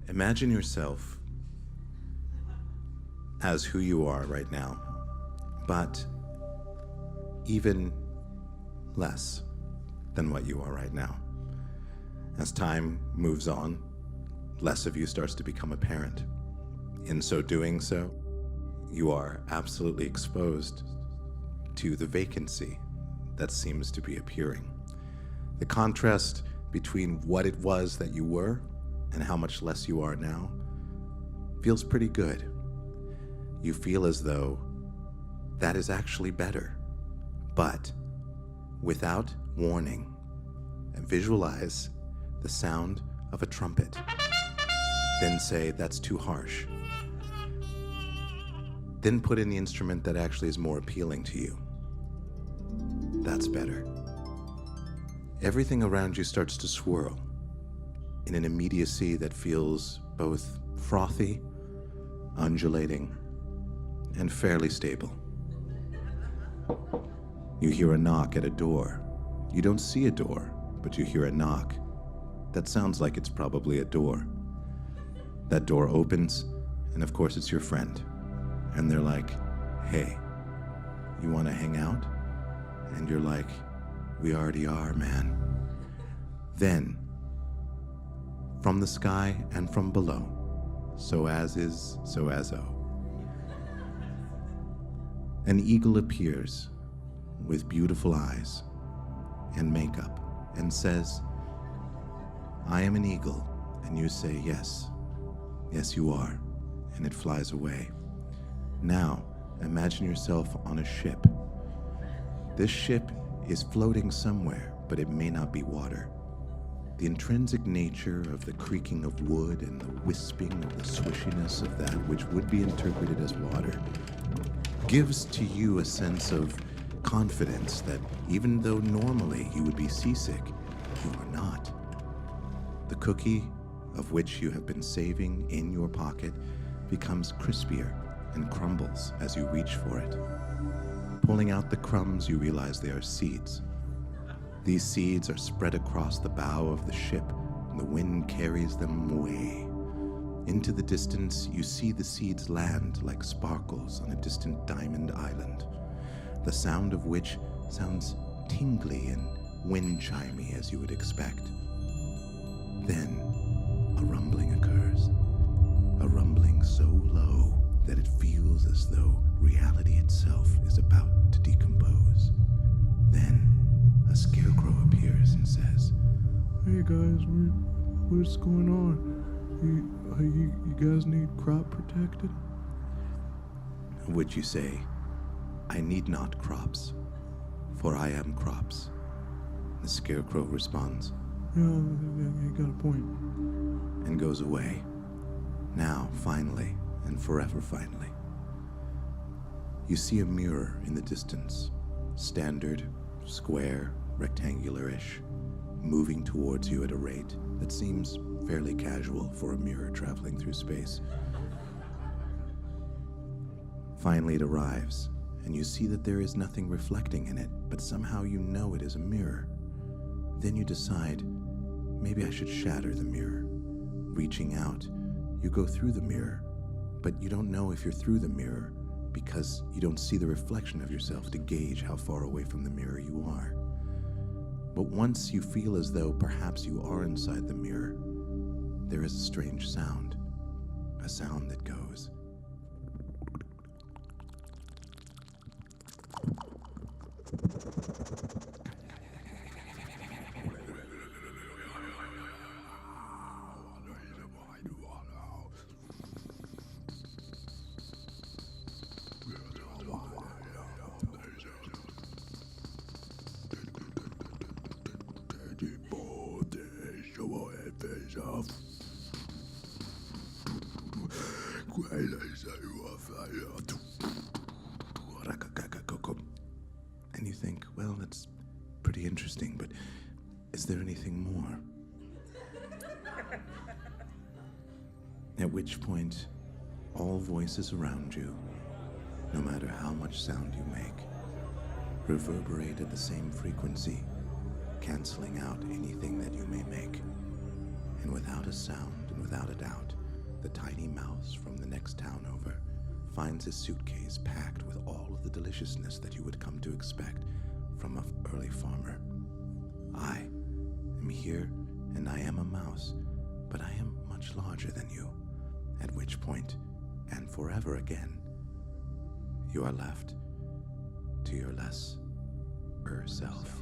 Imagine yourself as who you are right now, but even less than what you are right now. As time moves on, less of you starts to become apparent. In so doing so, you are absolutely exposed to the vacancy that seems to be appearing. The contrast between what it was that you were and how much less you are now feels pretty good. You feel as though that is actually better, but without warning, and visualize the sound of a trumpet. Then say, that's too harsh. Then put in the instrument that actually is more appealing to you. That's better. Everything around you starts to swirl in an immediacy that feels both frothy, undulating, and fairly stable. You hear a knock at a door. You don't see a door, but you hear a knock. That sounds like it's probably a door. That door opens, and of course it's your friend. And they're like, hey, you want to hang out? And you're like, we already are, man. Then, from the sky and from below, so as is, so as O, an eagle appears with beautiful eyes and makeup and says, I am an eagle. And you say, yes, yes you are. And it flies away. Now, imagine yourself on a ship. This ship is floating somewhere, but it may not be water. The intrinsic nature of the creaking of wood and the wisping of the swishiness of that which would be interpreted as water gives to you a sense of confidence that even though normally you would be seasick, you are not. The cookie of which you have been saving in your pocket becomes crispier and crumbles as you reach for it. Pulling out the crumbs, you realize they are seeds. These seeds are spread across the bow of the ship, and the wind carries them away. Into the distance, you see the seeds land like sparkles on a distant diamond island, the sound of which sounds tingly and wind-chimey as you would expect. Then, a rumbling occurs, a rumbling so low that it feels as though reality itself is about to decompose. Then, a scarecrow appears and says, hey guys, what's going on? You guys need crop protected? Would you say, I need not crops, for I am crops. The scarecrow responds, Yeah, you got a point. And goes away. Now, finally, and forever finally, you see a mirror in the distance, standard, square, rectangular-ish, moving towards you at a rate that seems fairly casual for a mirror traveling through space. Finally, it arrives, and you see that there is nothing reflecting in it, but somehow you know it is a mirror. Then you decide, maybe I should shatter the mirror. Reaching out, you go through the mirror, but you don't know if you're through the mirror because you don't see the reflection of yourself to gauge how far away from the mirror you are. But once you feel as though perhaps you are inside the mirror, there is a strange sound, a sound that goes. And you think, well, that's pretty interesting, but is there anything more? At which point, all voices around you, no matter how much sound you make, reverberate at the same frequency, canceling out anything that you may make. And without a sound and without a doubt, the tiny mouse from the next town over finds his suitcase packed with all of the deliciousness that you would come to expect from an early farmer. I am here, and I am a mouse, but I am much larger than you, at which point, and forever again, you are left to your less self.